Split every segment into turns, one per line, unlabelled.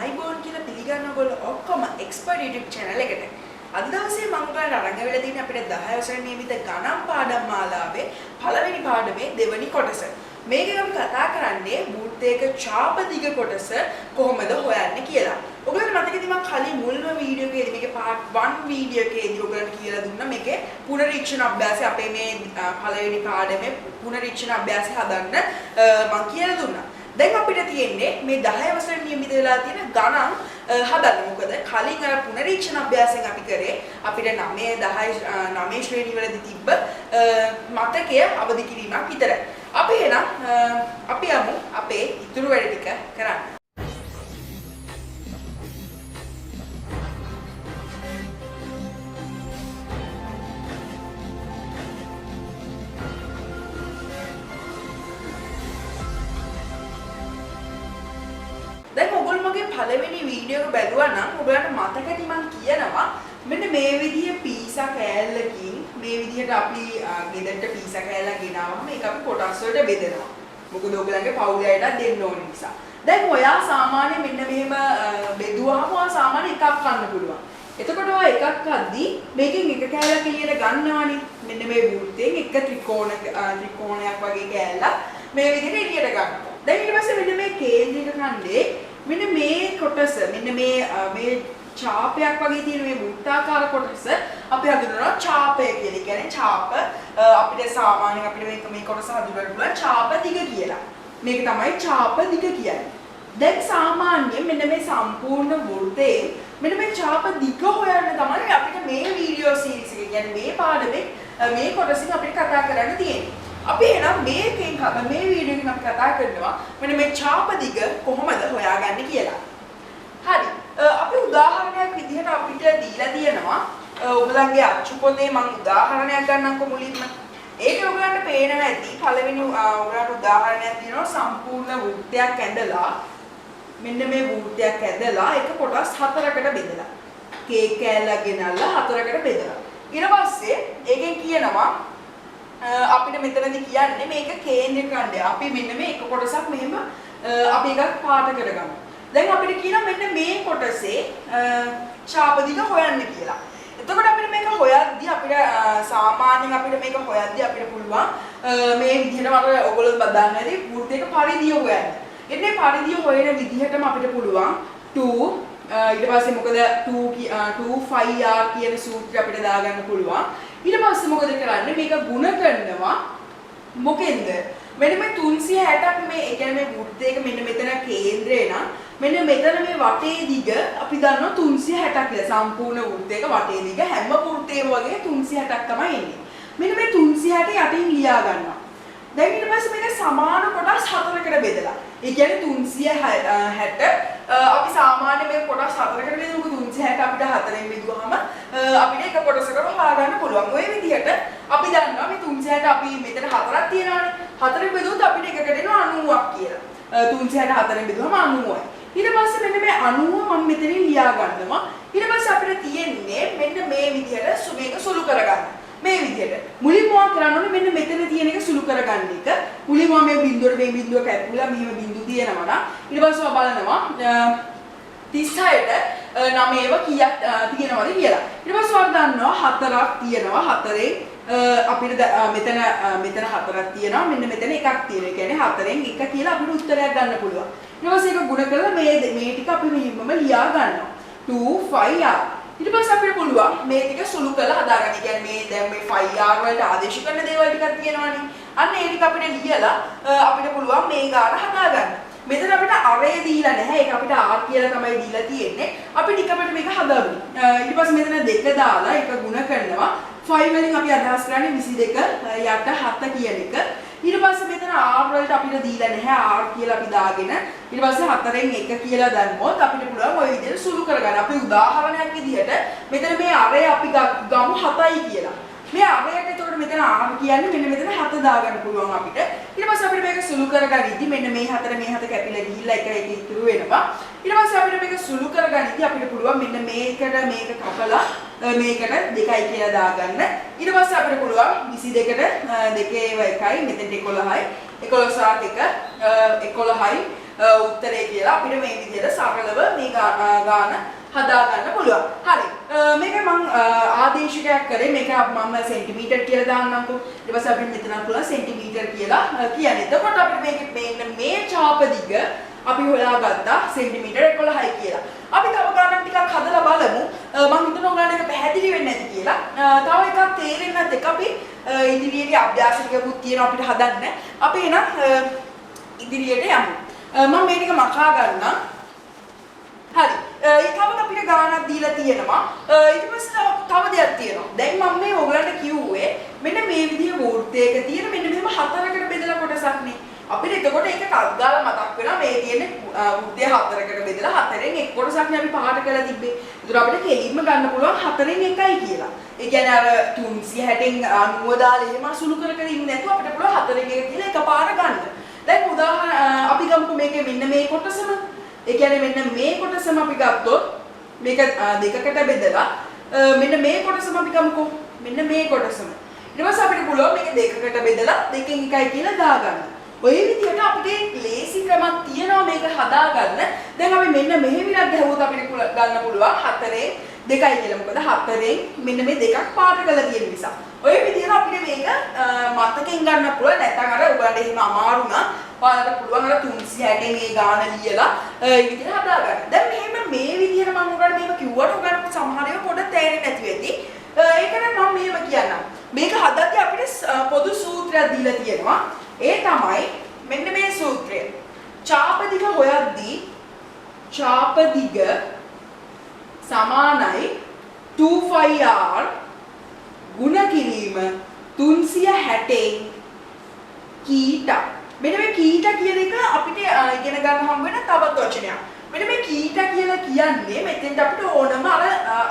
ආයිබෝන් කියලා පිළිගන්න ඔයගොල්ලෝ ඔක්කොම එක්ස්පර්ට් YouTube channel එකට. අද දවසේ මම ඔයාලට අරන් වෙලා තියෙන්නේ අපිට 10 වසරේ නියමිත ගණන් පාඩම් මාලාවේ පළවෙනි පාඩමේ දෙවෙනි කොටස. මේකෙන් අපි කතා කරන්නේ බූට් එක ඡාප දිග කොටස කොහොමද හොයන්නේ කියලා. ඔයගොල්ලන්ට මතකද මම කලින් මුල්ම වීඩියෝ එකේදී මේකේ part 1 වීඩියෝ එකේදී ඔයගොල්ලන්ට කියලා දුන්නා මේකේ පුනරීක්ෂණ අභ්‍යාසය අපේ මේ පළවෙනි පාඩමේ පුනරීක්ෂණ අභ්‍යාසය හදන්න මම කියලා දුන්නා. දැන් අපිට තියෙන්නේ මේ 10 වසරේ නියමිත වෙලා තියෙන ගණන් හදන්න. මොකද කලින් අර පුනරීක්ෂණ අභ්‍යාසයෙන් අපි කරේ අපිට 9 10 9 ශ්‍රේණි වලදී තිබ්බ මතකය අවදි කිරීමක් විතරයි. අපි එහෙනම් අපි යමු අපේ ඉතුරු වැඩ ටික කරන්න. දැන් ඔයගොල්ලෝ මගේ පළවෙනි වීඩියෝ එක බැලුවා නම් ඔයගලන්ට මතක ඇති මම කියනවා මෙන්න මේ විදිහේ පීසා කෑල්ලකින් මේ විදිහට අපි ගෙදරට පීසා කෑල්ලක් ගෙනාවම ඒක අපි කොටස් වලට බෙදනවා. මොකද ඔයගලන්ගේ පවුලේ අයට දෙන්න ඕන නිසා. දැන් ඔයා සාමාන්‍යයෙන් මෙන්න මෙහෙම බෙදුවාම ඔයා සාමාන්‍ය එකක් කන්න පුළුවන්. එතකොට ඔයා එකක් අද්දි මේකෙන් එක කෑල්ලක් එළියට ගන්නවානේ. මෙන්න මේ වෘත්තයෙන් එක ත්‍රිකෝණයක් වගේ කෑල්ලක් මේ විදිහට එළියට ගන්නවා. දැන් ඊට පස්සේ මෙන්න මේ කේන්ද්‍රික ඛණ්ඩේ මෙන්න මේ කොටස මෙන්න මේ ඡාපයක් වගේ තියෙන මේ වෘත්තාකාර කොටස අපි හඳුන්වනවා ඡාපය කියලා. ඒ කියන්නේ ඡාප අපිට සාමාන්‍යයෙන් අපිට මේ කොටස හඳුන්වන්න පුළුවන් ඡාප දිග කියලා. මේක තමයි ඡාප දිග කියන්නේ. දැන් සාමාන්‍යයෙන් මෙන්න මේ සම්පූර්ණ වෘත්තයේ මෙන්න මේ ඡාප දිග හොයන්න තමයි අපිට මේ වීඩියෝ සීරීස් එක කියන්නේ මේ පාඩමේ මේ කොටසින් අපිට කතා කරන්න තියෙන්නේ. අපි එහෙනම් මේ වීඩියෝ එකෙන් අපි කතා කරනවා මෙන්න මේ ඡාප දිග කොහොමද හොයාගන්නේ කියලා. හරි. අපි උදාහරණයක් විදිහට අපිට දීලා තියෙනවා. ඔයගලන්ගේ අච්චු පොතේ මම උදාහරණයක් ගන්නම්කො මුලින්ම. ඒකේ ඔයගලන්ට පේනවා ඇති පළවෙනි ඔයගලන්ට උදාහරණයක් තියෙනවා සම්පූර්ණ වෘත්තයක් ඇඳලා මෙන්න මේ වෘත්තයක් ඇඳලා එක කොටස් හතරකට බෙදලා. කේක් කෑල්ලක් ගෙනල්ලා හතරකට බෙදලා. ඊට පස්සේ ඒකෙන් කියනවා අපිට මෙතනදී කියන්නේ මේක කේන්ද්‍රික ඛණ්ඩය. අපි මෙන්න මේ එක කොටසක් මෙහෙම අපි එකක් පාට කරගමු. දැන් අපිට කියනවා මෙන්න මේ කොටසේ ඡාප දිග හොයන්න කියලා. එතකොට අපිට මේක හොයද්දී අපිට සාමාන්‍යයෙන් අපිට මේක හොයද්දී අපිට පුළුවන් මේ විදිහට අර ඔයගොල්ලෝ බදාන්න ඇති වෘත්තයක පරිධිය හොයන්න. එන්නේ පරිධිය හොයන විදිහටම අපිට පුළුවන් 2 ඊට පස්සේ මොකද 2 5r කියන සූත්‍රය අපිට දාගන්න පුළුවන්. ඊට පස්සේ මොකද කරන්නේ මේක ಗುಣ කරනවා මොකෙන්ද මෙන්න මේ 360ක් මේ ඒ කියන්නේ මේ වෘත්තයක මෙන්න මෙතන කේන්ද්‍රය නම් මෙන්න මෙතන මේ වටේ දිග අපි දන්නවා 360ක් කියලා සම්පූර්ණ වෘත්තයක වටේ දිග හැම වෘත්තේම වගේ 360ක් තමයි එන්නේ. මෙන්න මේ 360 යටින් ලියා ගන්නවා. දැන් ඊට පස්සේ මේක සමාන කොටස් හතරකට බෙදලා. ඒ කියන්නේ 360 අපි සාමාන්‍ය මේක කොටස් හතරකට බෙදුවොත් 360 අපිට හතරෙන් බෙදුවාම අපිට එක කොටසකට හොයාගන්න පුළුවන්. ওই විදිහට අපි දන්නවා මේ 360 අපි මෙතන හතරක් තියෙනවානේ. හතරෙන් බෙදුවොත් අපිට එකකට එනවා 90ක් කියලා. 360 හතරෙන් බෙදුවම 90යි. ඊට පස්සේ මෙන්න මේ 90 මම මෙතනින් ලියා ගන්නවා. ඊට පස්සේ අපිට තියෙන්නේ මෙන්න මේ විදිහට මේක සුළු කරගන්න. මේ විදිහට මුලින්ම ඔයා කරන්න ඕනේ මෙන්න මෙතන තියෙන එක සුළු කරගන්න එක. මුලින්ම මේ බිඳුවට මේ බිඳුව කැපුලා මෙහෙම බිඳු තියෙනවා නම් ඊට පස්සේ ඔයා බලනවා 36ට 9ව කීයක් තියෙනවද කියලා. ඊට පස්සේ ඔයා දන්නවා 4ක් තියෙනවා. 4ෙන් අපිට මෙතන 4ක් තියෙනවා. මෙන්න මෙතන එකක් තියෙනවා. ඒ කියන්නේ 4ෙන් 1 කියලා අපිට උත්තරයක් ගන්න පුළුවන්. ඊට පස්සේ ඒක ගුණ කරලා මේ ටික අපි මෙහෙමම ලියා ගන්නවා. 2 5r ඊට පස්සේ අපිට පුළුවන් මේ ටික සුළු කරලා හදාගන්න. ඒ කියන්නේ මේ දැන් මේ 5r වලට ආදේශ කරන දේවල් ටිකක් තියෙනවානේ. අන්න ඒ ටික අපිට ලියලා අපිට පුළුවන් මේ ගාන හදාගන්න. මෙතන අපිට array දීලා නැහැ. ඒක අපිට r කියලා තමයි දීලා තියෙන්නේ. අපි ටිකකට මේක හදමු. ඊට පස්සේ මෙතන 2 දාලා ඒක ගුණ කරනවා. 5 වලින් අපි අදහස් කරන්නේ 22 යට 7 කියන එක. ඊට පස්සේ මෙතන r වලට අපිට දීලා නැහැ. r කියලා අපි දාගෙන ඊට පස්සේ 4ෙන් 1 කියලා දැම්මොත් අපිට පුළුවන් ওই විදිහට සුළු කරගන්න. අපි උදාහරණයක් විදිහට මෙතන මේ array අපි ගමු 7යි කියලා. මේ arrayට එතකොට මෙතන r කියන්නේ මෙන්න මෙතන 7 දාගන්න පුළුවන් අපිට. ඊට පස්සේ අපිට මේක සුළු කරගනිද්දි මෙන්න මේ 4 කැපිලා ගිහිල්ලා එක ඉතුරු වෙනවා. ඊට පස්සේ අපිට මේක සුළු කරගනිද්දි අපිට පුළුවන් මෙන්න මේක කපලා මේකට 2යි කියලා දාගන්න. ඊට පස්සේ අපිට පුළුවන් 22ට 2 1යි මෙතෙන්ට 11යි 11ට 1 11යි උත්තරේ කියලා අපිට මේ විදිහට සරලව මේක ගාන හදා ගන්න පුළුවන්. හරි. මේක මම ආදේශකයක් කරේ මේක මම සෙන්ටිමීටර් කියලා දාන්නම්කෝ. ඊට පස්සේ අපිට මෙතන පුළුවන් සෙන්ටිමීටර් කියලා කියන්නේ. එතකොට අපිට මේක මේ ඡාප දිග අපි හොයාගත්තා සෙන්ටිමීටර් 11යි කියලා. අපි තව ගණන් ටිකක් හදලා බලමු. මම හිතනවා ඔයාලට ඒක පැහැදිලි වෙන්නේ නැති කියලා. තව එකක් තේරෙන්නේ නැත් එක අපි ඉදිරියේ අභ්‍යාස ටිකකුත් තියෙනවා අපිට හදන්න. අපි එන ඉදිරියට යමු. මම මේ ටික මකා ගන්නම්. හරි. ඊටවත් අපිට ගානක් දීලා තියෙනවා. ඊට පස්සේ තව දෙයක් තියෙනවා. දැන් මම මේ ඔයගලන්ට කිව්වේ මෙන්න මේ විදිහේ වෘත්තයක තියෙන මෙන්න මෙහෙම හතරකට බෙදලා කොටසක් නේ. අපිට එතකොට ඒක කල් දාලා මතක් වෙනවා මේ තියෙන්නේ වෘත්තය හතරකට බෙදලා හතරෙන් එක් කොටසක් නේ අපි පහට කරලා තිබ්බේ. ඒතර අපිට කෙලින්ම ගන්න පුළුවන් හතරෙන් එකයි කියලා. ඒ කියන්නේ අර 360න් 90 දාලා එහෙම අසුළු කර කර ඉන්නේ නැතුව අපිට පුළුවන් හතරෙන් එක කියලා එකපාර ගන්න. දැන් උදාහරණ අපි ගමුකෝ මේකේ මෙන්න මේ කොටසම. ඒ කියන්නේ මෙන්න මේ කොටසම අපි ගත්තොත් මේක දෙකකට බෙදලා මෙන්න මේ කොටසම අපි ගමුකෝ. මෙන්න මේ කොටසම. ඊට පස්සේ අපිට පුළුවන් මේක දෙකකට බෙදලා දෙකෙන් එකයි කියලා දාගන්න. ඔය විදිහට අපිට ලේසි ක්‍රමයක් තියෙනවා මේක හදාගන්න. දැන් අපි මෙන්න මෙහෙමිලක් ගහුවොත් අපිට ගන්න පුළුවන් 4න් 2යි කියලා. මොකද 4න් මෙන්න මේ දෙකක් පාට කරලා තියෙන නිසා. ඔය විදිහට අපිට මේක මතකෙන් ගන්න පුළුවන්. නැත්නම් අර ඔයාලට එහෙම අමාරු නම් ඔයාලට පුළුවන් අර 360න් මේ ගාන ලියලා ඒ විදිහට හදාගන්න. දැන් මෙහෙම මේ විදිහට මම ඔයාලට මෙහෙම කිව්වට ඔයාලට සමහර ඒවා පොඩ්ඩක් තේරෙන්නේ නැති වෙති. ඒකට මම මෙහෙම කියන්නම්. මේක හදද්දී අපිට පොදු සූත්‍රයක් දීලා තියෙනවා. ඒ තමයි මෙන්න මේ සූත්‍රය. ඡාප දිග හොයද්දී ඡාප දිග සමානයි 2πr ගුණ කිරීම 360න් කීටා. මෙන්න මේ කීටා කියන එක අපිට ඉගෙන ගන්න හම් වෙන තවත් වචනයක්. මෙන්න මේ කීටා කියලා කියන්නේ මෙතෙන්ට අපිට ඕනම අර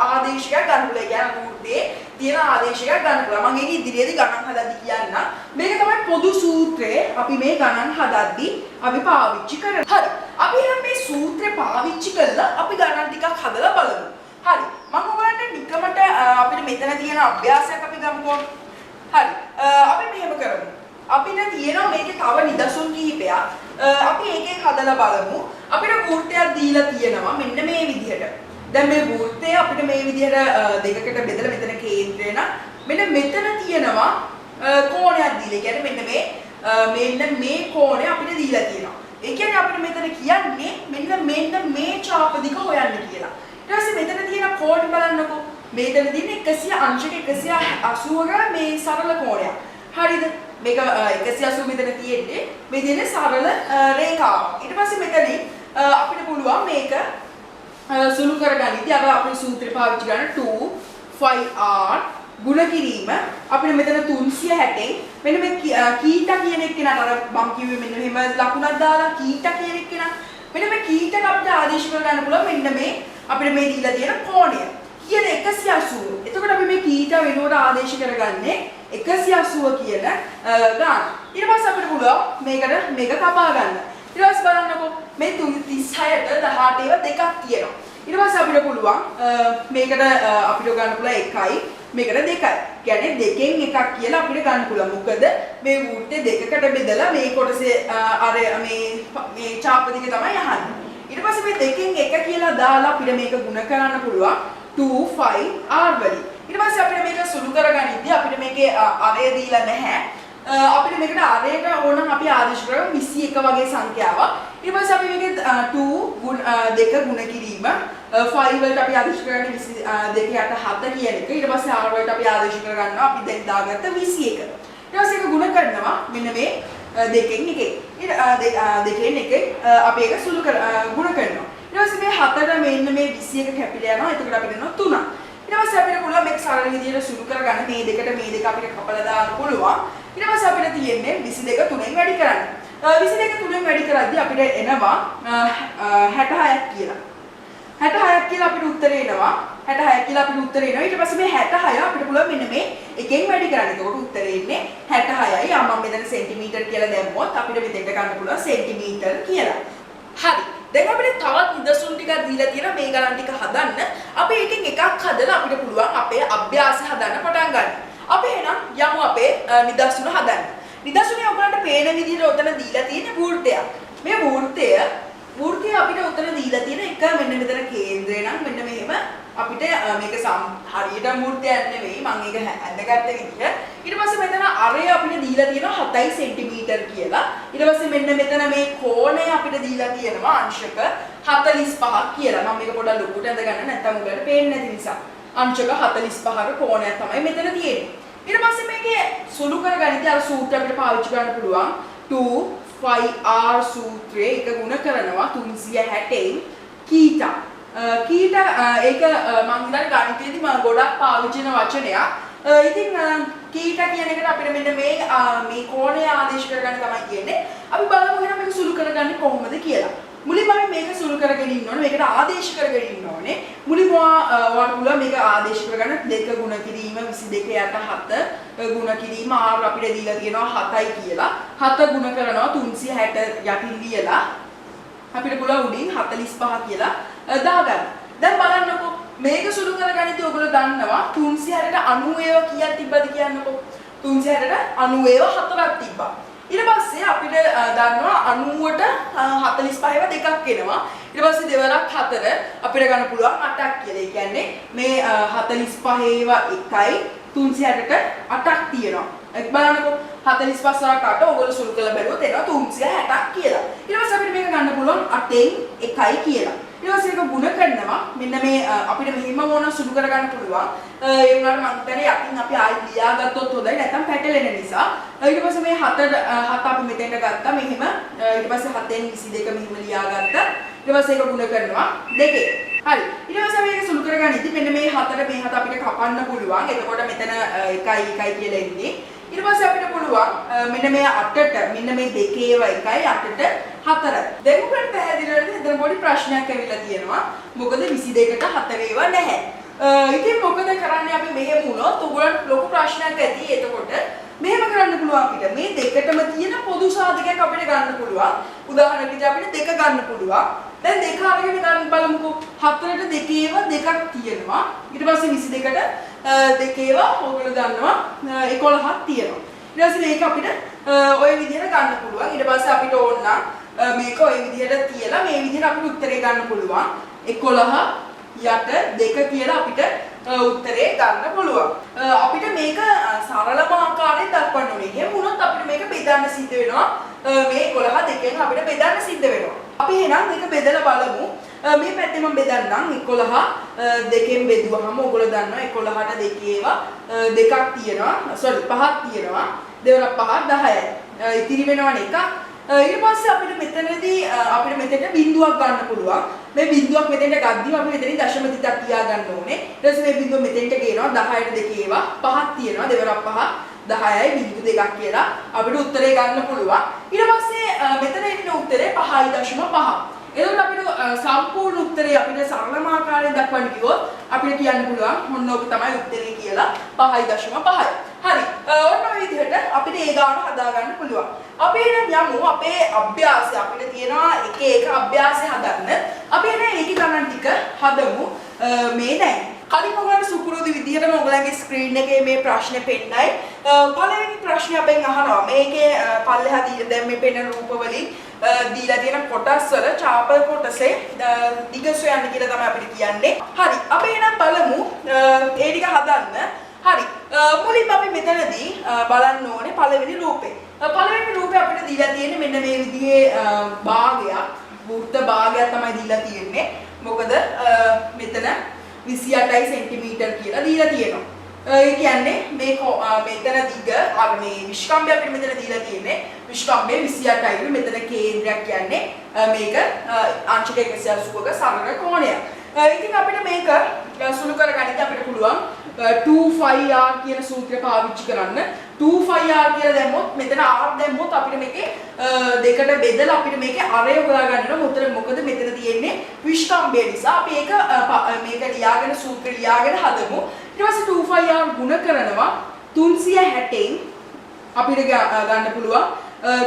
ආදේශයක් ගන්න පුළුවන්. ඒ කියන්නේ වෘත්තේ තියෙන ආදේශයක් ගන්න පුළුවන්. මම ඒක ඉදිරියේදී ගණන් හදද්දි කියන්න. මේක තමයි පොදු සූත්‍රය. අපි මේ ගණන් හදද්දි අපි පාවිච්චි කරන්නේ. හරි. අපි එහෙනම් මේ සූත්‍රය පාවිච්චි කරලා අපි ගණන් ටිකක් හදලා බලමු. හරි. මම ඔයාලට නිකමට අපිට මෙතන තියෙන අභ්‍යාසයක් අපි ගමුකෝ. හරි. අපි මෙහෙම කරමු. අපිට තියෙනවා මේකේ තව නිදසුන් කිහිපයක්. අපි ඒකෙන් හදලා බලමු. අපිට වෘත්තයක් දීලා තියෙනවා මෙන්න මේ විදිහට. දැන් මේ වෘත්තය අපිට මේ විදිහට දෙකකට බෙදලා මෙතන කේන්ද්‍රය නම් මෙන්න මෙතන තියෙනවා කෝණයක් දීලා. ඒ කියන්නේ මෙන්න මේ කෝණය අපිට දීලා තියෙනවා. ඒ කියන්නේ අපිට මෙතන කියන්නේ මෙන්න මේ ඡාප දිග හොයන්න කියලා. ඊට පස්සේ මෙතන තියෙන කෝණ බලන්නකෝ. මෙතන තියෙන 100 අංශක 180ක මේ සරල කෝණයක්. හරිද? මේක 180 මෙතන තියෙන්නේ මේ තියෙන සරල රේඛාවක්. ඊට පස්සේ මෙතනින් අපිට පුළුවන් මේක සුළු කරගනිද්දී අර අපේ සූත්‍රය පාවිච්චි කරන 2πr ගුණ කිරීම අපිට මෙතන 360න් මෙන්න මේ කීටා කියන එක නේද අර මම කිව්වේ මෙන්න මෙහෙම ලකුණක් දාලා කීටා කියන එක නේ මෙන්න මේ කීටක අපිට ආදේශ කරගන්න පුළුවන් මෙන්න මේ අපිට මේ දීලා තියෙන කෝණය කියන 180. එතකොට අපි මේ කීටා වෙනුවට ආදේශ කරගන්නේ 180 කියන ගාන. ඊට පස්සේ අපිට පුළුවන් මේක කපා ගන්න. ඊට පස්සේ බලන්නකෝ මේ 36ට 18 ඒවා දෙකක් තියෙනවා. ඊට පස්සේ අපිට පුළුවන් මේකට අපිට ගන්න පුළුවන් 1යි මේකට 2යි. කියන්නේ දෙකෙන් එකක් කියලා අපිට ගන්න පුළුවන්. මොකද මේ වෘත්තේ දෙකකට බෙදලා මේ කොටසේ අර මේ ඡාප දිග තමයි අහන්නේ. ඊට පස්සේ මේ දෙකෙන් එක කියලා දාලා අපිට මේක ගුණ කරන්න පුළුවන් 2πr වලින්. ඊට පස්සේ අපිට මේක සුළු කරගනිද්දී අපිට මේකේ අරය දීලා නැහැ. අපිට මේකට අරයට ඕනම් අපි ආදේශ කරමු 21 වගේ සංඛ්‍යාවක්. ඊට පස්සේ අපි මේකේ 2 ගුණ කිරීම 5 වලට අපි ආදේශ කරන්නේ 22 යට 7 කියන එක. ඊට පස්සේ r වලට අපි ආදේශ කරගන්නවා අපි දැන් දාගත්ත 21. ඊට පස්සේ ඒක ගුණ කරනවා මෙන්න මේ දෙකෙන් එකෙන්. දෙකෙන් එකෙන් අපි ඒක සුළු ගුණ කරනවා. ඊට පස්සේ මේ 7ට මෙන්න මේ 21 කැපිලා යනවා. එතකොට අපිට එනවා 3ක්. ඊට පස්සේ අපිට පුළුවන් මේක සරල විදිහට සුළු කරගන්න මේ දෙකට මේ දෙක අපිට කපලා දාන්න පුළුවන්. ඊට පස්සේ අපිට තියෙන්නේ 22 3ෙන් වැඩි කරන්න. 22 3ෙන් වැඩි කරද්දී අපිට එනවා 66ක් කියලා. 66ක් කියලා අපිට උත්තරේ එනවා. 66ක් කියලා අපිට උත්තරේ එනවා. ඊට පස්සේ මේ 66 අපිට පුළුවන් මෙන්න මේ එකෙන් වැඩි කරන්න. ඒකට උත්තරේ එන්නේ 66යි. මම මෙතන සෙන්ටිමීටර් කියලා දැම්මොත් අපිට මෙතෙන්ට ගන්න පුළුවන් සෙන්ටිමීටර් කියලා. හරි. දැන් අපිට තවත් නිදසුන් ටිකක් දීලා තියෙනවා මේ ගණන් ටික හදන්න. අපි එකෙන් එකක් හදලා අපිට පුළුවන් අපේ අභ්‍යාසය හදන්න පටන් ගන්න. අපි එහෙනම් යමු අපේ නිදසුන හදන්න. නිදසුනේ ඔයගලන්ට පේන විදිහට උතන දීලා තියෙන වෘත්තයක්. මේ වෘත්තය වෘත්තය අපිට උත්තර දීලා තියෙන එක මෙන්න මෙතන කේන්ද්‍රය නම් මෙන්න මෙහෙම අපිට මේක හරියට වෘත්තයක් නෙවෙයි මම ඒක ඇඳගත්ත විදිහ. ඊට පස්සේ මෙතන අරය අපිට දීලා තියෙනවා 7 සෙන්ටිමීටර් කියලා. ඊට පස්සේ මෙන්න මෙතන මේ කෝණය අපිට දීලා තියෙනවා අංශක 45ක් කියලා. මම මේක පොඩ්ඩක් ලොකුට ඇඳගන්න නැත්නම් උගලට පේන්නේ නැති නිසා. අංශක 45ක කෝණයක් තමයි මෙතන තියෙන්නේ. ඊට පස්සේ මේකේ සුළු කරගනිද්දී අර සූත්‍රය අපිට පාවිච්චි කරන්න පුළුවන් 2πr සූත්‍රයේ එක ගුණ කරනවා 360න් කීටා. කීටා ඒක මම හිතන්නේ ගණිතයේදී මම ගොඩක් පාවිච්චි කරන වචනයක්. ඉතින් කීටා කියන එකට අපිට මෙන්න මේ කෝණය ආදේශ කරගන්න තමයි කියන්නේ. අපි බලමු එහෙනම් මේක සුළු කරගන්නේ කොහොමද කියලා. මුලින්ම අපි මේක සුළු කරගෙන ඉන්න ඕනේ. මේකට ආදේශ කරගෙන ඉන්න ඕනේ. මුලින්ම ඔයාලට පුළුවන් මේක ආදේශ කරගන්න 2 ගුණ කිරීම 22 යට 7 ගුණ කිරීම r අපිට දීලා තියෙනවා 7යි කියලා. 7 ගුණ කරනවා 360 යටින් ලියලා අපිට පුළුවන් උඩින් 45 කියලා දාගන්න. දැන් බලන්නකෝ මේක සුළු කරගනිද්දී ඔයගොල්ලෝ දන්නවා 360ට 90 කීයක් තිබ්බද කියන්නකෝ. 360ට 90 4ක් තිබ්බා. ඊට පස්සේ අපිට දන්නවා 90ට 45ව දෙකක් එනවා. ඊට පස්සේ දෙවරක් 4 අපිට ගන්න පුළුවන් 8ක් කියලා. ඒ කියන්නේ මේ 45ව 1යි 360ට 8ක් තියෙනවා. එක් බලන්නකෝ 45 සරක් 8 ඔයගොල්ලෝ සුළු කරලා බැලුවොත් එනවා 360ක් කියලා. ඊට පස්සේ අපිට මේක ගන්න පුළුවන් 8න් 1යි කියලා. ඊට පස්සේ ඒක ගුණ කරනවා මෙන්න මේ අපිට මෙහිම මොන සුළු කරගන්න පුළුවන්. ඒ වුණාට මම හිතන්නේ යටින් අපි ආයි ලියාගත්තොත් හොඳයි නැත්නම් පැටලෙන නිසා. ඊට පස්සේ මේ 7 අපි මෙතෙන්ට ගත්තා මෙහිම. ඊට පස්සේ 7න් 22 මෙහිම ලියාගත්තා. ඊට පස්සේ ඒක ගුණ කරනවා 2. හරි. ඊට පස්සේ මේක සුළු කරගනිද්දි මෙන්න මේ 4 මේ 7 අපිට කපන්න පුළුවන්. එතකොට මෙතන 1යි 1යි කියලා එන්නේ. ඊට පස්සේ අපිට පුළුවන් මෙන්න මේ 8ට මෙන්න මේ දෙකේව 1යි 8ට 4. දැන් උකට පැහැදිලිවද හිතන පොඩි ප්‍රශ්නයක් ඇවිල්ලා තියෙනවා. මොකද 22ට 4 ඒවා නැහැ. ඉතින් මොකද කරන්නේ අපි මෙහෙම වුණොත් උගලන්ට ලොකු ප්‍රශ්නයක් ඇති. එතකොට මෙහෙම කරන්න පුළුවන් අපිට මේ දෙකටම තියෙන පොදු සාධකයක් අපිට ගන්න පුළුවන්. උදාහරණයකට අපිට දෙක ගන්න පුළුවන්. දැන් දෙක අරගෙන ගන්න බලමුකෝ. 4ට දෙකේව දෙකක් තියෙනවා. ඊට පස්සේ 22ට දෙකේව ඔයගොල්ලෝ දන්නවා 11ක් තියෙනවා. ඊට පස්සේ මේක අපිට ওই විදිහට ගන්න පුළුවන්. ඊට පස්සේ අපිට ඕන නම් මේක ওই විදිහට තියලා මේ විදිහට අපිට උත්තරේ ගන්න පුළුවන්. 11 යට 2 කියලා අපිට උත්තරේ ගන්න පුළුවන්. අපිට මේක සරලම ආකාරයෙන් දක්වන්න ඕනේ. එහෙම වුණොත් අපිට මේක බෙදන්න සිද්ධ වෙනවා. මේ 11 දෙකෙන් අපිට බෙදන්න සිද්ධ වෙනවා. අපි එහෙනම් මේක බෙදලා බලමු. මේ පැත්තේ මම බෙදන්නම් 11 දෙකෙන් බෙදුවහම ඔයගොල්ලෝ දන්නවා 11ට දෙකේවා දෙකක් තියෙනවා. පහක් තියෙනවා. දෙවරක් 5 10යි. ඉතිරි වෙනවනේ එකක්. ඊට පස්සේ අපිට මෙතනදී අපිට මෙතෙන්ට බිඳුවක් ගන්න පුළුවන්. මේ බිඳුවක් මෙතෙන්ට ගද්දිම අපි මෙතනින් දශම තිතක් තියා ගන්න ඕනේ. ඊට පස්සේ මේ බිඳුව මෙතෙන්ට ගේනවා 10ට දෙකේවා පහක් තියෙනවා. දෙවරක් 5 10යි බිඳු දෙකක් කියලා අපිට උත්තරේ ගන්න පුළුවන්. ඊට පස්සේ මෙතන එන උත්තරේ 5.5. එතකොට අපිට සම්පූර්ණ උත්තරේ අපිට සරලම ආකාරයෙන් දක්වන්න කිව්වොත් අපිට කියන්න පුළුවන් මොන ඕක තමයි උත්තරේ කියලා 5.5. හරි. ඔන්න ඔය විදිහට අපිට ඒ ගාන හදා ගන්න පුළුවන්. අපි එහෙනම් යමු අපේ අභ්‍යාසය අපිට තියෙනවා එක එක අභ්‍යාසය හදන්න. අපි එහෙනම් ඒකේ ගණන් ටික හදමු. මේ දැන් කලින් ඔයගොල්ලන්ට සුපුරුදු විදිහටම ඔයගොල්ලන්ගේ ස්ක්‍රීන් එකේ මේ ප්‍රශ්නේ පෙන්නයි. පළවෙනි ප්‍රශ්නේ අපෙන් අහනවා. මේකේ පල්ලෙහා දැන් මේ පෙන්න රූප වලින් දීලා තියෙන කොටස් වල චාප කොටසේ දිග සොයන්න කියලා තමයි අපිට කියන්නේ. හරි. අපි එහෙනම් බලමු ඒ ටික හදන්න. හරි. මුලින්ම අපි මෙතනදී බලන්න ඕනේ පළවෙනි රූපේ. පළවෙනි රූපේ අපිට දීලා තියෙන්නේ මෙන්න මේ විදිහේ භාගයක්. වෘත්ත භාගයක් තමයි දීලා තියෙන්නේ. මොකද මෙතන 28 සෙන්ටිමීටර් කියලා දීලා තියෙනවා. ඒ කියන්නේ මේ මෙතන දිග අර මේ විස්කම්භය අපිට මෙතන දීලා තියෙන්නේ. විස්කම්භය 28යි. මෙතන කේන්ද්‍රයක් කියන්නේ මේක අංශක 180ක සමග කෝණයක්. ඉතින් අපිට මේක සුළු කරගන්න අපිට පුළුවන් 2πr කියන සූත්‍රය පාවිච්චි කරන්න. 2πr කියලා දැම්මොත් මෙතන r දැම්මොත් අපිට මේකේ දෙකට බෙදලා අපිට මේකේ අරය හොයා ගන්න ඕන. මොකද මෙතන තියෙන්නේ විස්කම්භය නිසා අපි ඒක මේක ලියාගෙන සූත්‍රය ලියාගෙන හදමු. ඊට පස්සේ 2πr ගුණ කරනවා 360න් අපිට ගන්න පුළුවන්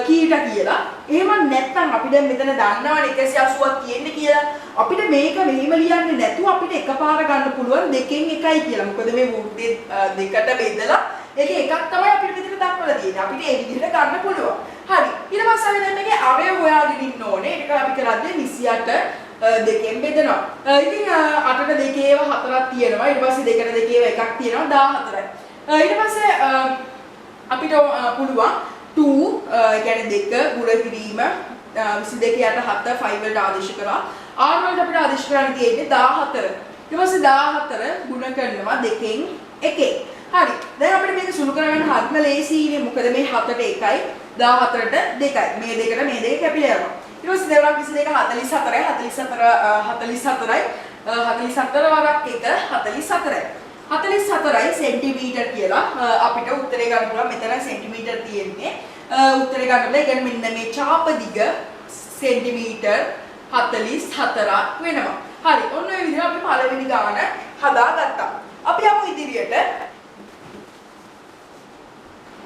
කීට කියලා. එහෙම නැත්නම් අපි දැන් මෙතන දන්නවනේ 180ක් තියෙන්නේ කියලා. අපිට මේක මෙහිම ලියන්නේ නැතුව අපිට එකපාර ගන්න පුළුවන් 2න් 1යි කියලා. මොකද මේ වෘත්තේ දෙකට බෙදලා ඒකේ එකක් තමයි අපිට මෙතන දක්වලා තියෙන්නේ. අපිට ඒ විදිහට ගන්න පුළුවන්. හරි. ඊට පස්සේ අපි දැන් මේකේ අරය හොයාගෙන ඉන්න ඕනේ. ඒක අපි කරන්නේ 28 දෙකෙන් බෙදනවා. ඉතින් 8ට දෙකේ ඒවා 4ක් තියෙනවා. ඊට පස්සේ 2ට දෙකේ ඒවා එකක් තියෙනවා 14යි. ඊට පස්සේ අපිට පුළුවන් 2 ඒ කියන්නේ 2 ගුණ කිරීම 22 යට 7 5 වලට ආදේශ කරා. r වලට අපිට ආදේශ කරන්න තියෙන්නේ 14. ඊට පස්සේ 14 ගුණ කරනවා 2කින් 1. හරි. දැන් අපිට මේක සුළු කරගන්න හත්ම ලේසියිනේ. මොකද මේ 7ට 1යි 14ට 2යි. මේ දෙකට මේ දෙක කැපිලා යනවා. ඊට පස්සේ දෙවරක් 22 44යි 44යි 44 වරක් 1 44යි. 44යි සෙන්ටිමීටර් කියලා අපිට උත්තරේ ගන්න පුළුවන්. මෙතන සෙන්ටිමීටර් තියෙන්නේ. උත්තරේ ගන්න බෑ. කියන්නේ මෙන්න මේ ඡාප දිග සෙන්ටිමීටර් 44ක් වෙනවා. හරි. ඔන්න ඔය විදිහට අපි පළවෙනි ගාන හදාගත්තා. අපි යමු ඉදිරියට.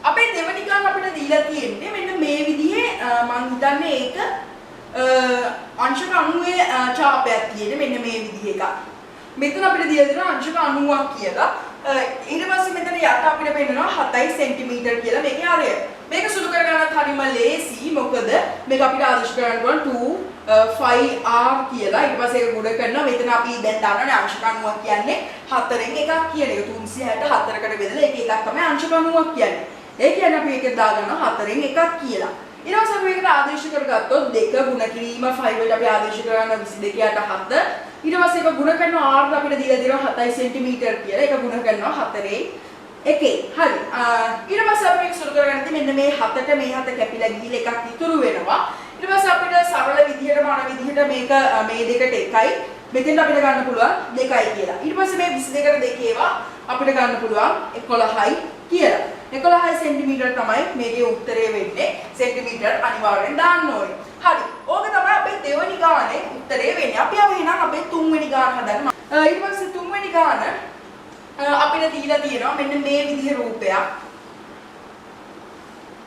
අපේ දෙවෙනි ගාන අපිට දීලා තියෙන්නේ මෙන්න මේ විදිහේ මම හිතන්නේ ඒක අංශක 90 ඡාපයක් තියෙන මෙන්න මේ විදිහ එකක්. මෙතන අපිට දීලා දෙනවා අංශක 90ක් කියලා. ඊට පස්සේ මෙතන යට අපිට පෙන්නනවා 7 සෙන්ටිමීටර් කියලා මේකේ ආරය. මේක සුළු කරගන්නත් හරිම ලේසි. මොකද මේක අපිට ආදේශ කරන්න පුළුවන් 2 5r කියලා. ඊට පස්සේ ඒක ගුණ කරනවා. මෙතන අපි දැන් දන්නවනේ අංශක 90ක් කියන්නේ 4න් එකක් කියන එක. 364කට බෙදලා ඒක එකක් තමයි අංශක 90ක් කියන්නේ. ඒ කියන්නේ අපි ඒකේ දාගන්නවා 4න් එකක් කියලා. ඊට පස්සේ අපි මේකට ආදේශ කරගත්තොත් 2 ගුණ කිරීම 5 වලට අපි ආදේශ කරනවා 22 යට 7. ඊට පස්සේ ඒක ගුණ කරනවා r අපිට දීලා දෙනවා 7 සෙන්ටිමීටර් කියලා. ඒක ගුණ කරනවා 4යි 1යි. හරි. ඊට පස්සේ අපි මේක සුළු කරගන්න මෙන්න මේ 7ට මේ 7 කැපිලා ගිහිල්ලා එකක් ඉතුරු වෙනවා. ඊට පස්සේ අපිට සරල විදිහටම අර විදිහට මේක මේ දෙකට 1යි. මෙතෙන් අපිට ගන්න පුළුවන් 2යි කියලා. ඊට පස්සේ මේ 22ට දෙකේවා අපිට ගන්න පුළුවන් 11යි කියලා. 11 සෙන්ටිමීටර් තමයි මේකේ උත්තරය වෙන්නේ. සෙන්ටිමීටර් අනිවාර්යෙන් දාන්න ඕනේ. හරි. ඕක තමයි අපේ දෙවෙනි ගානේ උත්තරය වෙන්නේ. අපි ආව එහෙනම් අපේ තුන්වෙනි ගාන හදන්න. ඊට පස්සේ තුන්වෙනි ගාන අපිට දීලා තියෙනවා මෙන්න මේ විදිහේ රූපයක්.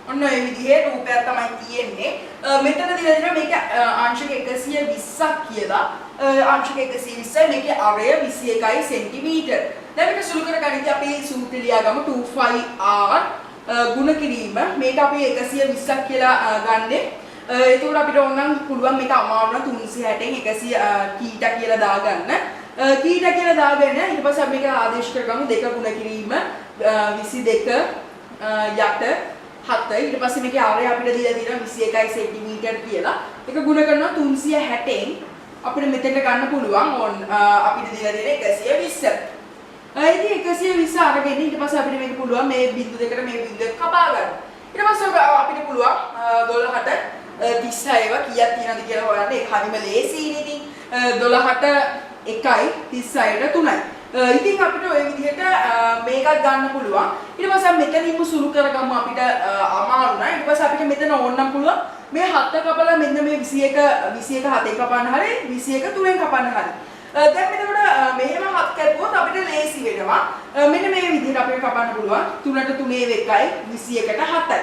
ඔන්න ඔය විදිහේ රූපයක් තමයි තියෙන්නේ. මෙතන දීලා තියෙනවා මේක අංශක 120ක් කියලා. අංශක 120යි මේකේ අරය 21යි සෙන්ටිමීටර්. දැන් මේක සුළු කරගනිද්දී අපි සූත්‍රය ලියා ගමු 25r ගුණ කිරීම. මේක අපි 120ක් කියලා ගන්නෙ. ඒකෝට අපිට ඕනනම් පුළුවන් මේක අමාරු නම් 360න් 100 කීට කියලා දාගන්න. කීට කියලා දාගෙන ඊට පස්සේ අපි මේක ආදේශ කරගමු 2 ගුණ කිරීම 22 යට 7. ඊට පස්සේ මේකේ ආරය අපිට දීලා තියෙනවා 21 සෙන්ටිමීටර් කියලා. ඒක ගුණ කරනවා 360න් අපිට මෙතෙන්ට ගන්න පුළුවන් අපිට දීලා තියෙන 120. ඉතින් 120 අරගෙන ඊට පස්සේ අපිට මේක පුළුවන් මේ බිංදු දෙකට මේ බිංදුව කපා ගන්න. ඊට පස්සේ අපිට පුළුවන් 12ට 36ව කීයක් තියෙනවද කියලා හොයන්න. ඒක හරිම ලේසියිනේ. ඉතින් 12ට 1යි 36ට 3යි. ඉතින් අපිට ওই විදිහට මේකත් ගන්න පුළුවන්. ඊට පස්සේ මෙතනින්ම සුළු කරගමු අපිට අමාරු නෑ. ඊට පස්සේ අපිට මෙතන ඕනනම් පුළුවන් මේ 7 කපලා මෙන්න මේ 21 7ෙන් කපන්න හරි 21 3ෙන් කපන්න හරි. දැන් මෙතකොට මෙහෙම 7 කැපුවොත් අපිට ලේසි වෙනවා. මෙන්න මේ විදිහට අපිට කපන්න පුළුවන් 3ට 3 1යි 21ට 7යි.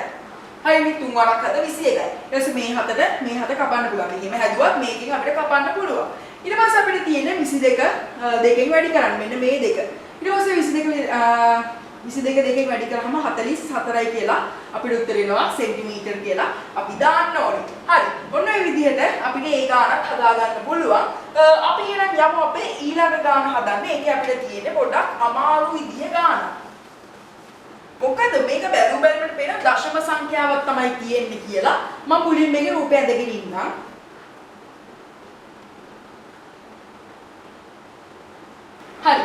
හරි මේ 3 වරක් හද 21යි. ඊට පස්සේ මේ 7ට මේ 7 කපන්න පුළුවන්. මෙහෙම හැදුවත් මේකෙන් අපිට කපන්න පුළුවන්. ඊට පස්සේ අපිට තියෙන්නේ 22 දෙකෙන් වැඩි කරන්න මෙන්න මේ දෙක. ඊට පස්සේ 22 දෙකෙන් වැඩි කරාම 44යි කියලා අපිට උත්තර එනවා සෙන්ටිමීටර් කියලා අපි දාන්න ඕනේ. හරි. ඔන්න ඔය විදිහට අපිට ඒ ගානක් හදා ගන්න පුළුවන්. අපි එහෙනම් යමු අපේ ඊළඟ ගාන හදන්න. ඒකේ අපිට තියෙන්නේ පොඩ්ඩක් අමාරු විදිහේ ගානක්. මොකද මේක බැලුමට පේන දශම සංඛ්‍යාවක් තමයි තියෙන්නේ කියලා මම මුලින් මේකේ රූපය ඇඳගෙන ඉන්නම්. හරි.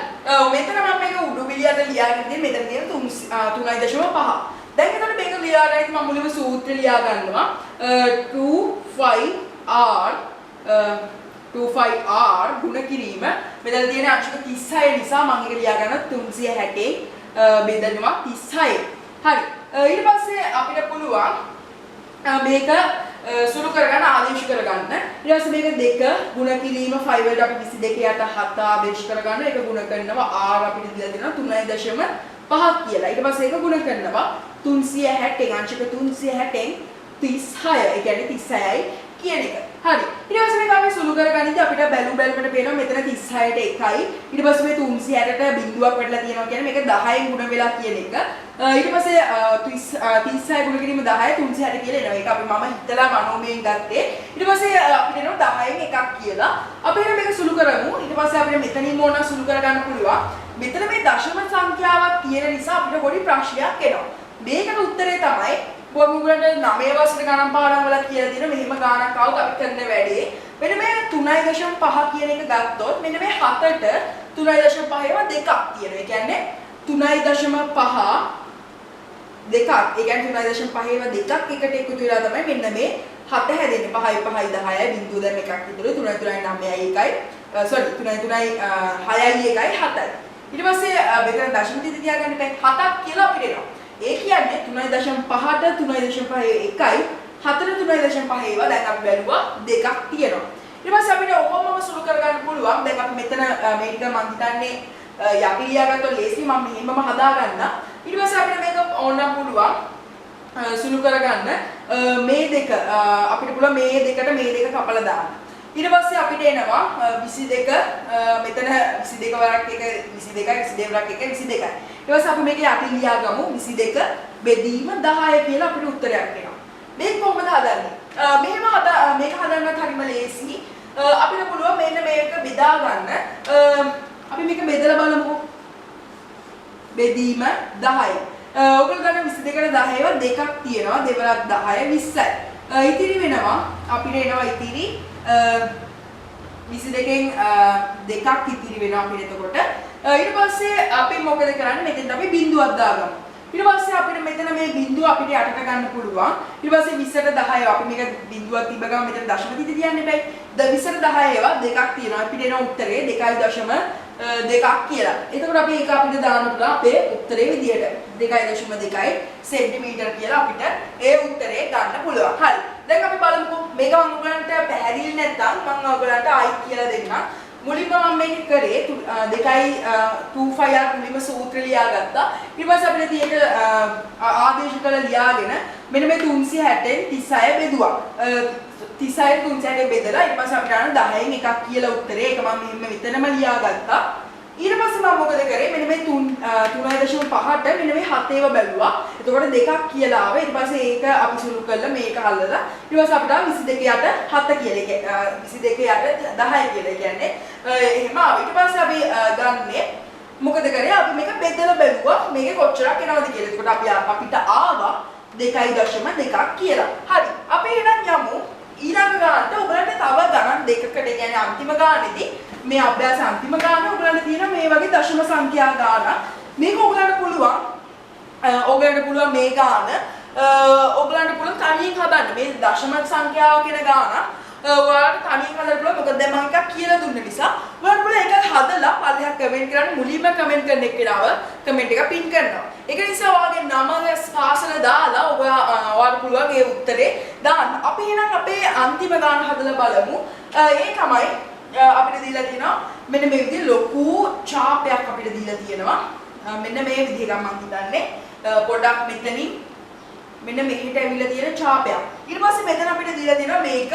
මෙතන මම මේක උඩු පිළියට ලියාගෙන ඉන්නේ මෙතන තියෙන 3.5. දැන් එතන මේක ලියාගෙන මම මුලින්ම සූත්‍රය ලියා ගන්නවා. 25r ගුණ කිරීම. මෙතන තියෙන අංශක 36 නිසා මම ඒක ලියා ගන්නවා 360 බෙදනවා 36. හරි. ඊට පස්සේ අපිට පුළුවන් මේක සුළු කරගන්න ආදේශ කරගන්න. ඊට පස්සේ මේක 2 ගුණ කිරීම 5 වලට අපි 22 යට 7 ආදේශ කරගන්න. ඒක ගුණ කරනවා r අපිට දීලා දෙනවා 3.5 කියලා. ඊට පස්සේ ඒක ගුණ කරනවා 360 අංශක 360න් 36. ඒ කියන්නේ 36යි කියන එක. හරි. ඊට පස්සේ මේක අපි සුළු කරගනිද්දී අපිට බැලුමට පේනවා මෙතන 36ට 1යි. ඊට පස්සේ මේ 360ට බිඳුවක් වැටලා තියෙනවා කියන්නේ මේක 10න් ගුණ වෙලා කියන එක. ඊට පස්සේ 36 ගුණ කිරීම 10 360 කියලා එනවා. ඒක අපි මම හිතලා මනෝමයෙන් ගත්තේ. ඊට පස්සේ අපිට එනවා 10න් එකක් කියලා. අපි එහෙනම් මේක සුළු කරමු. ඊට පස්සේ අපිට මෙතනින්ම ඕන සුළු කරගන්න පුළුවන්. මෙතන මේ දශම සංඛ්‍යාවක් තියෙන නිසා අපිට පොඩි ප්‍රශ්නයක් එනවා. මේකට උත්තරේ තමයි ඔයගොල්ලන්ට 9 වසර ගණන් පාඩම් වල කියලා තියෙන මෙහෙම ගානක් આવුත් අපි කරන වැඩේ. මෙන්න මේ 3.5 කියන එක ගත්තොත් මෙන්න මේ 7ට 3.5 ඒවා දෙකක් තියෙනවා. ඒ කියන්නේ 3.5 දෙකක්. ඒ කියන්නේ 3.5 ඒවා දෙකක් එකට එකතු වෙලා තමයි මෙන්න මේ 7 හැදෙන්නේ. 5යි 5යි 10යි බිංදුව දැන් එකක් විතර 3යි 3යි 9යි 1යි sorry 3යි 3යි 6යි 1යි 7යි. ඊට පස්සේ මෙතන දශම තියදී තියාගන්න බෑ 7ක් කියලා අපිට එනවා. ඒ කියන්නේ 3.5ට 3.5 එකයි 4ට 3.5 ඒවා දැන් අපි බැලුවා දෙකක් තියෙනවා. ඊට පස්සේ අපිට ඔහොමම සුළු කරගන්න පුළුවන්. දැන් අපි මෙතන මේ ටික මම හිතන්නේ යටි ලියාගත්තොත් ලේසි මම මෙහෙමම හදාගන්න. ඊට පස්සේ අපිට මේක ඕනනම් පුළුවන් සුළු කරගන්න මේ දෙක අපිට පුළුවන් මේ දෙකට මේ දෙක කපලා දාන්න. ඊට පස්සේ අපිට එනවා 22 මෙතන 22 වරක් එක 22යි 22 වරක් එක 22යි. ඊට පස්සේ අපි මේක යටි ලියාගමු 22 බෙදීම 10 කියලා අපිට උත්තරයක් එනවා. මේක කොහොමද හදන්නේ? මේක හදන්නත් හරිම ලේසි. අපිට පුළුවන් මෙන්න මේක බෙදා ගන්න. අපි මේක බෙදලා බලමුකෝ. බෙදීම 10යි. ඔයගොල්ලෝ ගන්න 22ට 10 ඒවා දෙකක් තියෙනවා. දෙවරක් 10 20යි. ඉතිරි වෙනවා අපිට එනවා ඉතිරි 22කින් දෙකක් ඉතිරි වෙනවා අපිට එතකොට. ඊට පස්සේ අපි මොකද කරන්නේ? මෙතෙන්ට අපි බිංදුවක් දාගමු. ඊට පස්සේ අපිට මෙතන මේ බිංදුව අපිට යටට ගන්න පුළුවන්. ඊට පස්සේ 20ට 10 අපි මේක බිංදුවක් තිබ්බ ගමන් මෙතන දශම තියදී තියන්න බෑ. 20ට 10 ඒවා දෙකක් තියෙනවා. අපිට එන උත්තරේ 2.2ක් කියලා. එතකොට අපි ඒක අපිට දාන්න පුළුවන් අපේ උත්තරේ විදියට 2.2 සෙන්ටිමීටර කියලා අපිට ඒ උත්තරේ ගන්න පුළුවන්. හරි. දැන් අපි බලමුකෝ මේක මම ඔයගලන්ට පැහැදිලි නැත්නම් මම ඔයගලන්ට ආයි කියලා දෙන්නම්. මුලින්ම මම මේක කරේ 2.25 මුලින්ම සූත්‍ර ලියාගත්තා. ඊට පස්සේ අපිට තියෙන ආදේශ කළ ලියාගෙන මෙන්න මේ 360න් 36 බෙදුවා. 36 360 බෙදලා ඊට පස්සේ අපිට ආන 10න් එකක් කියලා උත්තරේ. ඒක මම මෙහෙම විතරම ලියාගත්තා. ඊට පස්සේ මම මොකද කරේ? මෙන්න මේ 3.5ට මෙන්න මේ 7 ඒවා බැලුවා. එතකොට දෙකක් කියලා ආවා. ඊට පස්සේ ඒක අපි සුළු කළා මේක අල්ලලා. ඊට පස්සේ අපිට 22 යට 7 කියලා. 22 යට 10 කියලා කියන්නේ එහෙම ආවා. ඊට පස්සේ අපි ගන්නේ මොකද කරේ? අපි මේක බෙදලා බැලුවා. මේකේ කොච්චරක් එනවද කියලා. එතකොට අපිට ආවා 2.2ක් කියලා. හරි. අපි එහෙනම් යමු ඊළඟ ගානට. ඔයගලන්ට තව ගණන් දෙකකට කියන්නේ අන්තිම ගානේදී මේ අභ්‍යාස අන්තිම ගාන ඔයගලන්ට තියෙන මේ වගේ දශම සංඛ්‍යා ගාන. මේක ඔයගලන්ට පුළුවන් මේ ගාන ඔයගලන්ට පුළුවන් තනියෙන් හදන්න. මේ දශම සංඛ්‍යාව කියන ගාන ඔයාලට තනියෙන් හදන්න පුළුවන්. මොකද දැන් මම එකක් කියලා දුන්න නිසා ඔයාලට පුළුවන් ඒක හදලා පල්ලෙහා කමෙන්ට් කරන්න. මුලින්ම කමෙන්ට් කරන එක්කෙනාව කමෙන්ට් එක පින් කරනවා. ඒක නිසා ඔයාගේ නම ස්පාසල දාලා ඔයාලට පුළුවන් ඒ උත්තරේ දාන්න. අපි එහෙනම් අපේ අන්තිම ගාන හදලා බලමු. ඒ තමයි අපිට දීලා තියෙනවා මෙන්න මේ විදිහේ ලොකු ඡාපයක් අපිට දීලා තියෙනවා. මෙන්න මේ විදිහට මම හිතන්නේ පොඩක් මෙතනින් මෙන්න මෙහෙට ඇවිල්ලා තියෙන ඡාපයක්. ඊට පස්සේ මෙතන අපිට දීලා තියෙනවා මේක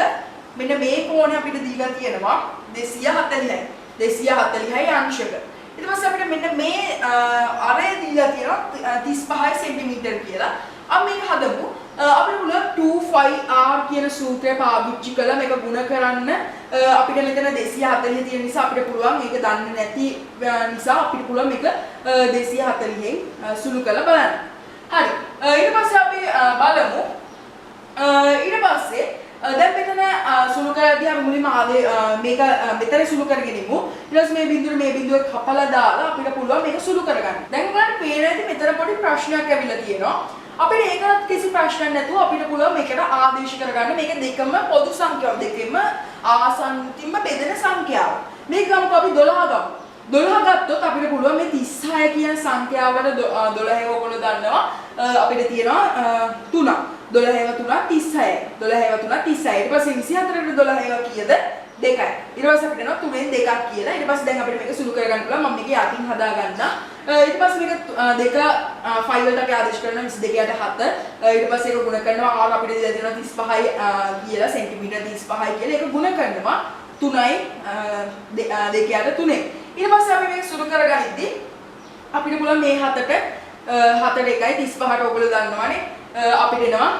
මෙන්න මේ කෝණය අපිට දීලා තියෙනවා 240යි. 240යි අංශක. ඊට පස්සේ අපිට මෙන්න මේ අරය දීලා තියෙනවා 35 සෙන්ටිමීටර කියලා. අපි මේක හදමු. අපිට පුළුවන් 25R කියන සූත්‍රය පාවිච්චි කළා මේක ගුණ කරන්න. අපිට මෙතන 240 තියෙන නිසා අපිට පුළුවන් මේක දන්නේ නැති නිසා අපිට පුළුවන් මේක 240න් සුළු කරලා බලන්න. හරි. ඊට පස්සේ අපි බලමු. ඊට පස්සේ දැන් මෙතන සුළු කරද්දී අපි මුලින්ම මේක මෙතන සුළු කරගෙන ඉමු. ඊට පස්සේ මේ බිඳුව කපලා දාලා අපිට පුළුවන් මේක සුළු කරගන්න. දැන් ඔයාලට පේන ඇති මෙතන පොඩි ප්‍රශ්නයක් ඇවිල්ලා තියෙනවා. අපිට ඒකත් කිසි ප්‍රශ්නයක් නැතුව අපිට පුළුවන් මේකට ආදේශ කරගන්න. මේක දෙකම පොදු සංඛ්‍යාව. දෙකෙම ආසන්තිම බෙදෙන සංඛ්‍යාව. මේක ගමුකෝ අපි 12 ගමු. 12 ගත්තොත් අපිට පුළුවන් මේ 36 කියන සංඛ්‍යාවට 12 ඔයගොල්ලෝ දන්නවා. අපිට තියෙනවා 3ක්. 12 3 36යි. 12 3 36යි. ඊට පස්සේ 24ට 12 කීයද? 2යි. ඊට පස්සේ අපිට එනවා 3ෙන් 2ක් කියලා. ඊට පස්සේ දැන් අපිට මේක සුළු කරගන්න පුළුවන්. මම මේක යටින් හදා ගන්නම්. ඊට පස්සේ මේක දෙක ෆයිල් වලට අපි ආදේශ කරනවා 22ට 7. ඊට පස්සේ ඒක ගුණ කරනවා R අපිට දීලා තියෙනවා 35යි කියලා සෙන්ටිමීටර් 35යි කියලා ඒක ගුණ කරනවා 3යි 2ට 3. ඊට පස්සේ අපි මේක සුළු කරගනිද්දී අපිට පුළුවන් මේ 7ට 4 1යි 35ට ඔයගොල්ලෝ දන්නවනේ අපිට එනවා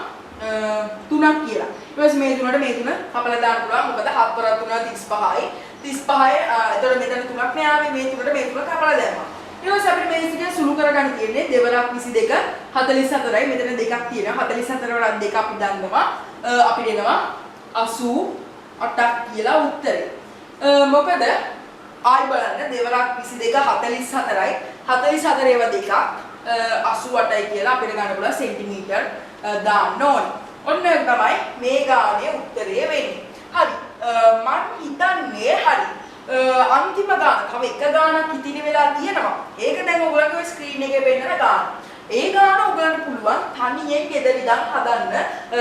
3ක් කියලා. ඊට පස්සේ මේ 3ට මේ 3 කපලා දාන්න පුළුවන්. මොකද 7 වර 3 35යි. 35 එතකොට මෙතන 3ක් නෑ ආවේ මේ 3ට මේ 3 කපලා දැම්මා. ඊට පස්සේ අපිට මේ විදිහට සුළු කරගන්න තියෙන්නේ 2 වරක් 22 44යි. මෙතන දෙකක් තියෙනවා. 44 වරක් දෙක අපි දන්නවා. අපිට එනවා 88ක් කියලා උත්තරේ. මොකද ආයි බලන්න 2 වරක් 22 44යි. 44 ඒවා දෙකක් 88යි කියලා අපිට ගන්න පුළුවන් සෙන්ටිමීටර් දාන්න ඕනේ. ඔන්න තමයි මේ ගානේ උත්තරය වෙන්නේ. හරි. මම හිතන්නේ හරි. අන්තිම ගාන තව එක ගානක් ඉතිරි වෙලා තියෙනවා. ඒක දැන් ඔයගොල්ලන්ගේ ස්ක්‍රීන් එකේ පෙන්නන ගාන. ඒ ගාන ඔයගොල්ලන්ට පුළුවන් තනියෙන් ගෙදර ඉඳන් හදන්න.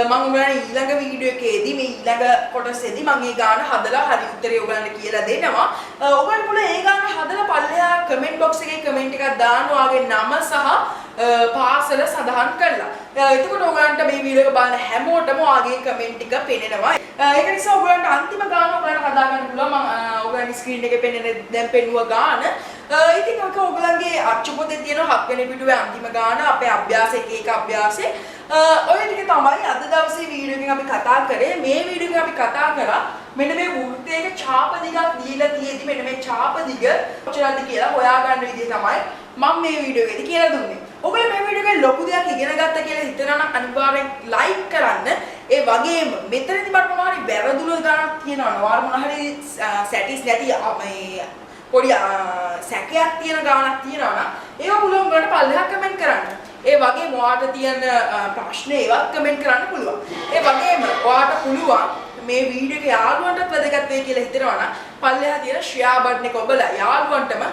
මම ඔයගොල්ලන්ට ඊළඟ වීඩියෝ එකේදී මේ ඊළඟ කොටසේදී මම මේ ගාන හදලා හරි උත්තරේ ඔයගොල්ලන්ට කියලා දෙනවා. ඔයගොල්ලන්ට පුළුවන් ඒ ගාන හදලා පල්ලෙහා කමෙන්ට් බොක්ස් එකේ කමෙන්ට් එකක් දාන්න ඔයාගේ නම සහ පාසල සඳහන් කරලා. එතකොට ඔයගොල්ලන්ට මේ වීඩියෝ එක බලන හැමෝටම ඔයාගේ කමෙන්ට් එක පෙනෙනවා. ඒක නිසා ඔයගොල්ලන්ට අන්තිම ගාන ඔයගොල්ලන්ට හදා ගන්න පුළුවන්. මම ඔයගොල්ලන්ගේ ස්ක්‍රීන් එකේ පෙනෙන දැන් පෙන්නුව ගාන. ඉතින් ඔක ඔයගොල්ලන්ගේ අච්චු පොතේ තියෙන 7 වෙනි පිටුවේ අන්තිම ගාන අපේ අභ්‍යාස එක අභ්‍යාසෙ. ඔය ටික තමයි අද දවසේ වීඩියෝ එකෙන් අපි කතා කරේ. මේ වීඩියෝ එකෙන් අපි කතා කරා මෙන්න මේ වෘත්තයක ඡාප දිගක් දීලා තියෙදි මෙන්න මේ ඡාප දිග කොච්චරද කියලා හොයාගන්න විදිහ තමයි මම මේ වීඩියෝ එකේදී කියලා දුන්නේ. ඔබලා මේ වීඩියෝ එකෙන් ලොකු දෙයක් ඉගෙන ගත්තා කියලා හිතනවා නම් අනිවාර්යෙන් ලයික් කරන්න. ඒ වගේම මෙතනදී මට මොනවා හරි වැරදුන ගානක් තියෙනවා. ඔයාලා මොනවා හරි සැටිස් නැති මේ පොඩි සැකයක් තියෙන ගානක් තියෙනවා නම් ඒව පුළුවන් ඔයාලට පල්ලෙහා කමෙන්ට් කරන්න. ඒ වගේම ඔයාලට තියෙන ප්‍රශ්න ඒවත් කමෙන්ට් කරන්න පුළුවන්. ඒ වගේම ඔයාලට පුළුවන් මේ වීඩියෝ එක යාළුවන්ටත් වැදගත් වෙයි කියලා හිතනවා නම් පල්ලෙහා තියෙන ෂෙයා බටන් එක ඔබලා යාළුවන්ටම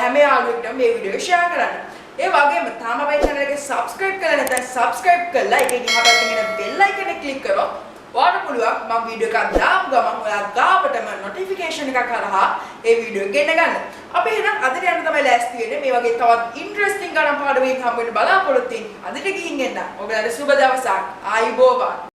හැම යාළුවෙක්ටම මේ වීඩියෝ එක ෂෙයා කරන්න. ඒ වගේම තාම අපේ channel එක subscribe කරලා නැත්නම් subscribe කරලා ඒකේ එහා පැත්තේ තියෙන bell icon එක click කරොත් ඔයාලට පුළුවන් මම වීඩියෝ එකක් දාපු ගමන් ඔයා ගාවටම notification එකක් කරහා ඒ වීඩියෝ එක ගෙන්න ගන්න. අපි එහෙනම් අදට යන්න තමයි ලෑස්ති වෙන්නේ. මේ වගේ තවත් interesting ගණන් පාඩමකින් හම්බ වෙන්න බලාපොරොත්තු වෙන්නේ. අදට ගිහින් එන්න. ඔයාලට සුබ දවසක්. ආයුබෝවන්.